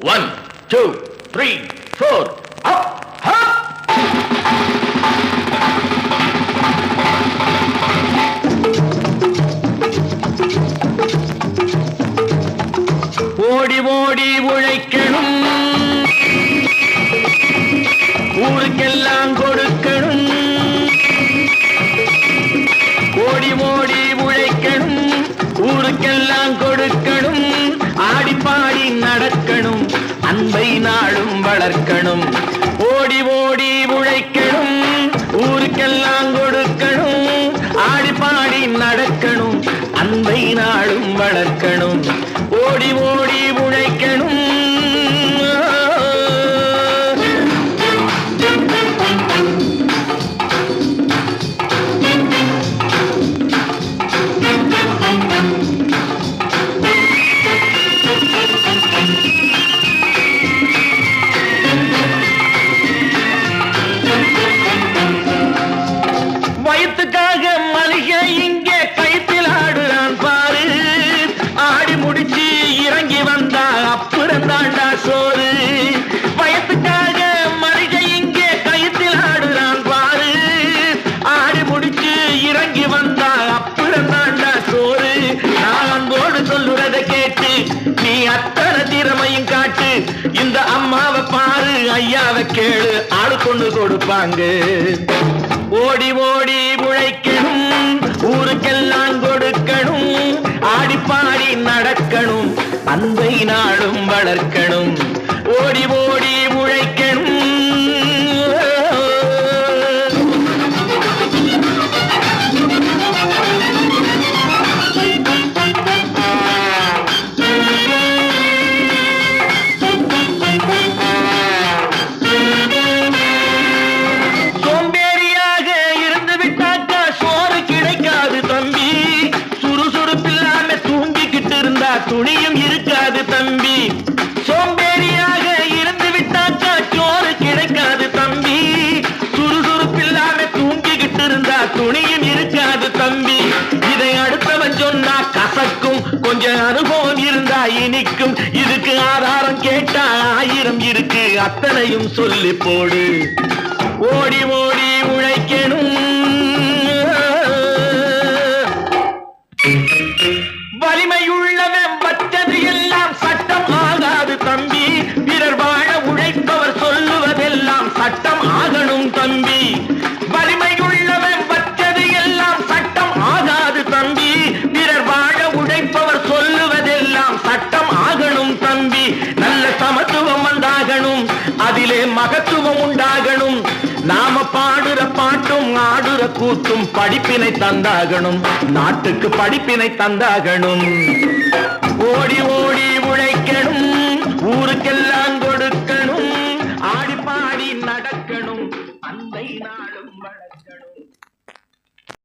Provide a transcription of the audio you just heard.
1, 2, 3, 4, up, up. ஓடி ஓடி உழைக்கணும், ஊருக்கெல்லாம் கொடுக்கணும். ஓடி ஓடி உழைக்கணும், ஊருக்கெல்லாம் கொடுக்கணும். ஆடி பாடி நடக்கணும், அன்பை நாளும் வளர்க்கணும். ஓடி ஓடி உழைக்கணும், ஊருக்கெல்லாம் கொடுக்கணும். ஆடி பாடி நடக்கணும், அன்பை நாளும் வளர்க்கணும். ஓடி ஓடி உழைக்கணும். வயிற்றுக்காக மனுஷன் இங்கே கைத்தில் ஆடுறான் பாரு. ஆடி முடிச்சு இறங்கி வந்தா அப்புறம் தாண்டா சோறு. வயிற்றுக்காக மனுஷன் இங்கே கைத்தில் ஆடுறான் பாரு. ஆடி முடிச்சு இறங்கி வந்தா அப்புறம் தாண்டா சோறு. நான் அன்போடு சொல்லுறதை கேட்டு நீ அத்தனை திறமையும் காட்டு. இந்த அம்மாவை பாரு, ஐயாவை கேளு, ஆளு கொண்டு கொடுப்பாங்க. ஓடி ஓடி உழைக்கணும், ஊருக்கெல்லாம் கொடுக்கணும். ஆடி பாடி நடக்கணும், அன்பை நாளும் வளர்க்கணும். ஓடி ஓடி உழைக்கணும். துணியும் இருக்காது தம்பி. சோம்பேறியாக இருந்து விட்டாக்கா சோறு கிடைக்காது தம்பி. சுறுசுறுப்பில்லாம தூங்கிக்கிட்டு இருந்தா துணியும் இருக்காது தம்பி. இதை அடுத்தவன் சொன்னா கசக்கும், கொஞ்சம் அனுபவம் இருந்தா இனிக்கும். இதுக்கு ஆதாரம் கேட்டா 1000 இருக்கு, அத்தனையும் சொல்லி போடு. ஓடி ஓடி உழைக்கணும், வலிமையுள்ளவன் வச்சது எல்லாம் சட்டம் ஆகாது தம்பி. பிறர் வாழ உழைப்பவர் சொல்லுவதெல்லாம் சட்டம் ஆகணும் தம்பி. வலிமையுள்ளவன் வச்சது எல்லாம் சட்டம் ஆகாது தம்பி. பிறர் வாழ உழைப்பவர் சொல்லுவதெல்லாம் சட்டம் ஆகணும் தம்பி. நல்ல சமத்துவம் வந்தாகணும், அதிலே மகத்துவம் உண்டாகணும். நாம பாடுற பாட்டும் ஆடுற கூத்தும் படிப்பினை தந்தாகணும், நாட்டுக்கு படிப்பினை தந்தாகணும். ஓடி ஓடி உழைக்கணும், ஊருக்கெல்லாம் கொடுக்கணும். ஆடி பாடி நடக்கணும், அன்பை நாளும் வளர்க்கணும்.